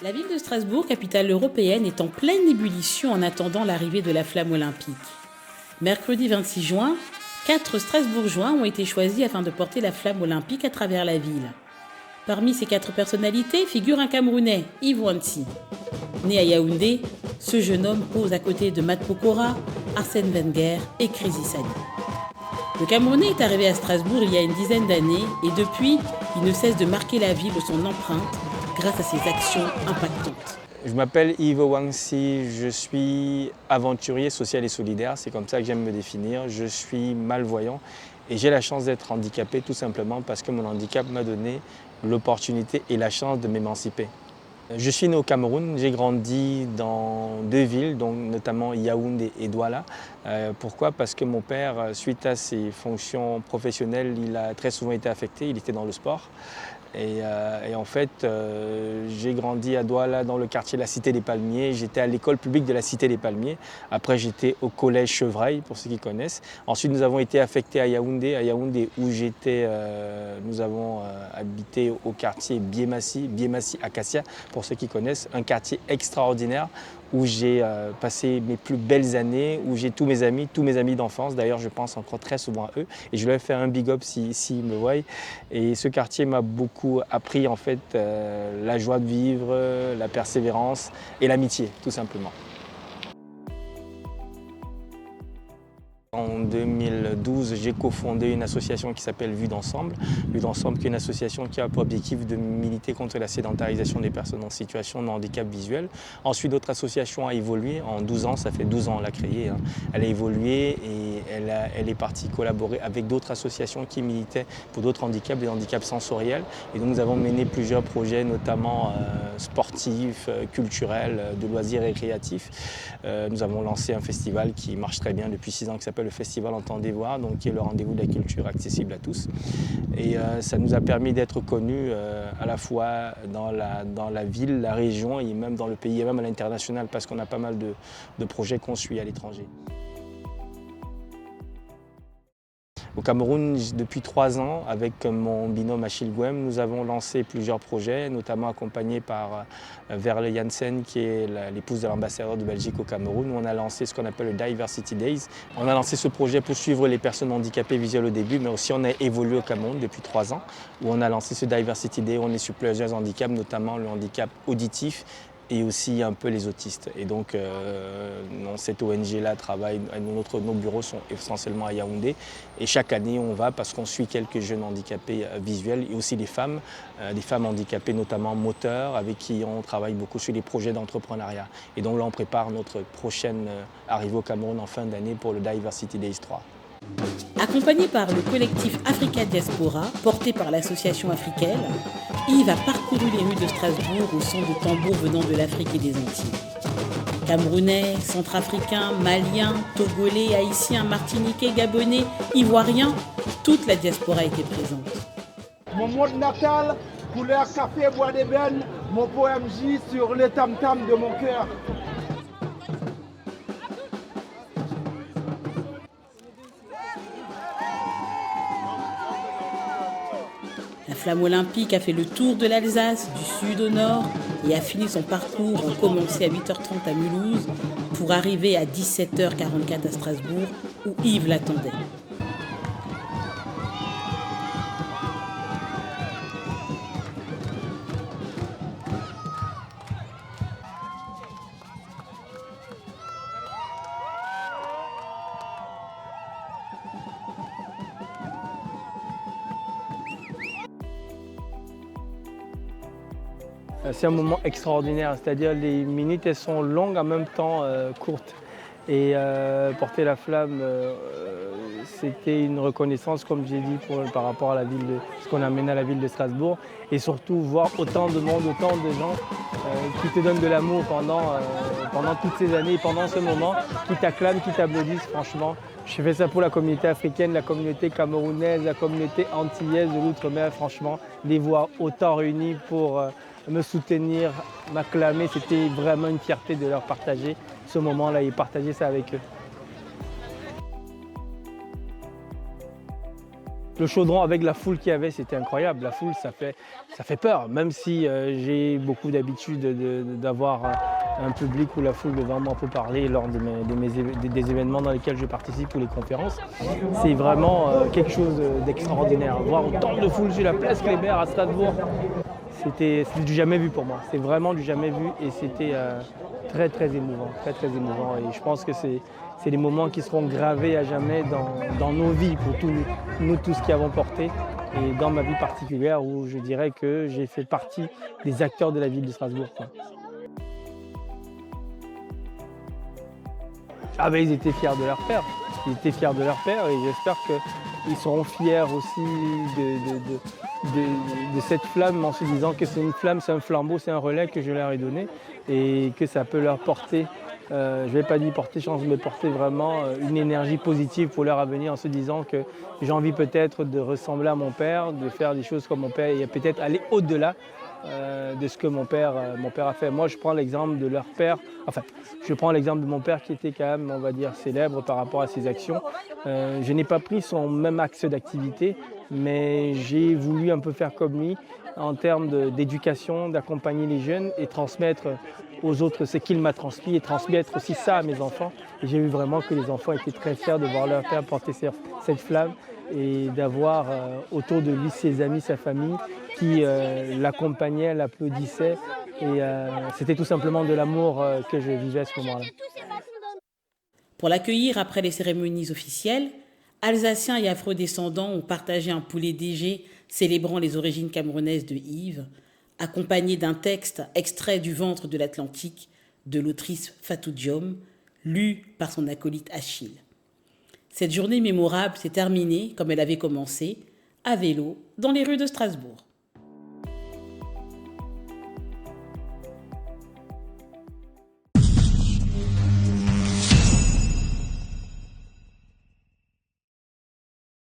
La ville de Strasbourg, capitale européenne, est en pleine ébullition en attendant l'arrivée de la flamme olympique. Mercredi 26 juin, 4 Strasbourgeois ont été choisis afin de porter la flamme olympique à travers la ville. Parmi ces 4 personnalités figure un Camerounais, Yves Wansi. Né à Yaoundé, ce jeune homme pose à côté de Matt Pokora, Arsène Wenger et Krisi Sali. Le Camerounais est arrivé à Strasbourg il y a une dizaine d'années et depuis, il ne cesse de marquer la ville de son empreinte grâce à ses actions impactantes. Je m'appelle Yves Wansi, je suis aventurier social et solidaire, c'est comme ça que j'aime me définir. Je suis malvoyant et j'ai la chance d'être handicapé tout simplement parce que mon handicap m'a donné l'opportunité et la chance de m'émanciper. Je suis né au Cameroun, j'ai grandi dans 2 villes, donc notamment Yaoundé et Douala. Pourquoi? Parce que mon père, suite à ses fonctions professionnelles, il a très souvent été affecté, il était dans le sport. Et en fait, j'ai grandi à Douala dans le quartier de la Cité des Palmiers. J'étais à l'école publique de la Cité des Palmiers. Après, j'étais au collège Chevrail, pour ceux qui connaissent. Ensuite, nous avons été affectés à Yaoundé où j'étais. Nous avons habité au quartier Biémassi Acacia, pour ceux qui connaissent. Un quartier extraordinaire où j'ai passé mes plus belles années, où j'ai tous mes amis d'enfance. D'ailleurs, je pense encore très souvent à eux. Et je leur ai fait un big up s'ils me voient. Et ce quartier m'a beaucoup appris en fait la joie de vivre, la persévérance et l'amitié, tout simplement. En 2012, j'ai cofondé une association qui s'appelle Vue d'Ensemble. Vue d'Ensemble, qui est une association qui a pour objectif de militer contre la sédentarisation des personnes en situation de handicap visuel. Ensuite, notre association a évolué. En 12 ans, ça fait 12 ans, on l'a créée. Elle a évolué et elle est partie collaborer avec d'autres associations qui militaient pour d'autres handicaps, des handicaps sensoriels. Et donc, nous avons mené plusieurs projets, notamment sportifs, culturels, de loisirs récréatifs. Nous avons lancé un festival qui marche très bien depuis 6 ans, qui s'appelle le Festival Entendez Voir, donc qui est le rendez-vous de la culture accessible à tous. Et ça nous a permis d'être connus à la fois dans la ville, la région et même dans le pays et même à l'international parce qu'on a pas mal de projets qu'on suit à l'étranger. Au Cameroun, depuis 3 ans, avec mon binôme Achille Gouem, nous avons lancé plusieurs projets, notamment accompagnés par Verle Janssen, qui est l'épouse de l'ambassadeur de Belgique au Cameroun, où on a lancé ce qu'on appelle le Diversity Days. On a lancé ce projet pour suivre les personnes handicapées visuelles au début, mais aussi on a évolué au Cameroun depuis 3 ans, où on a lancé ce Diversity Day, où on est sur plusieurs handicaps, notamment le handicap auditif, et aussi un peu les autistes. Et donc, cette ONG-là travaille, nos bureaux sont essentiellement à Yaoundé. Et chaque année, on va parce qu'on suit quelques jeunes handicapés visuels et aussi des femmes handicapées, notamment moteurs, avec qui on travaille beaucoup sur les projets d'entrepreneuriat. Et donc là, on prépare notre prochaine arrivée au Cameroun en fin d'année pour le Diversity Days 3. Accompagné par le collectif Africa Diaspora, porté par l'association Africaine, Yves a parcouru les rues de Strasbourg au son de tambours venant de l'Afrique et des Antilles. Camerounais, centrafricains, maliens, togolais, haïtiens, martiniquais, gabonais, ivoiriens, toute la diaspora était présente. Mon monde natal, couleur café, bois d'ébène, mon poème J sur les tam-tams de mon cœur. La flamme olympique a fait le tour de l'Alsace, du sud au nord, et a fini son parcours en commencé à 8h30 à Mulhouse pour arriver à 17h44 à Strasbourg, où Yves l'attendait. C'est un moment extraordinaire, c'est-à-dire les minutes elles sont longues en même temps courtes. Et porter la flamme, c'était une reconnaissance, comme j'ai dit, par rapport à la ville ce qu'on a amené à la ville de Strasbourg. Et surtout voir autant de monde, autant de gens qui te donnent de l'amour pendant toutes ces années, pendant ce moment, qui t'acclament, qui t'applaudissent, franchement. Je fais ça pour la communauté africaine, la communauté camerounaise, la communauté antillaise de l'outre-mer, franchement. Les voir autant réunis pour me soutenir, m'acclamer, c'était vraiment une fierté de leur partager ce moment-là et partager ça avec eux. le chaudron avec la foule qu'il y avait, c'était incroyable. La foule, ça fait peur, même si j'ai beaucoup d'habitude d'avoir un public où la foule devant moi peut parler lors des événements dans lesquels je participe ou les conférences. C'est vraiment quelque chose d'extraordinaire. Voir autant de foule sur la place Kléber à Strasbourg, c'était du jamais vu pour moi. C'est vraiment du jamais vu et c'était très très émouvant, très émouvant. Et je pense que c'est des moments qui seront gravés à jamais dans nos vies pour nous tous qui avons porté et dans ma vie particulière où je dirais que j'ai fait partie des acteurs de la ville de Strasbourg, quoi. Ah ben ils étaient fiers de leur père. Ils étaient fiers de leur père et j'espère qu'ils seront fiers aussi de cette flamme en se disant que c'est une flamme, c'est un flambeau, c'est un relais que je leur ai donné et que ça peut leur porter, je ne vais pas dire porter chance, mais porter vraiment une énergie positive pour leur avenir en se disant que j'ai envie peut-être de ressembler à mon père, de faire des choses comme mon père et peut-être aller au-delà de ce que mon père a fait. Moi, je prends l'exemple de leur père, enfin, je prends l'exemple de mon père qui était quand même, on va dire, célèbre par rapport à ses actions. Je n'ai pas pris son même axe d'activité, mais j'ai voulu un peu faire comme lui en termes d'éducation, d'accompagner les jeunes et transmettre aux autres ce qu'il m'a transmis et transmettre aussi ça à mes enfants. Et j'ai vu vraiment que les enfants étaient très fiers de voir leur père porter cette flamme et d'avoir autour de lui ses amis, sa famille qui l'accompagnaient, l'applaudissaient. Et c'était tout simplement de l'amour que je vivais à ce moment-là. Pour l'accueillir après les cérémonies officielles, Alsaciens et Afro-descendants ont partagé un poulet DG célébrant les origines camerounaises de Yves, accompagné d'un texte extrait du ventre de l'Atlantique de l'autrice Fatou Diom, lu par son acolyte Achille. Cette journée mémorable s'est terminée, comme elle avait commencé, à vélo, dans les rues de Strasbourg.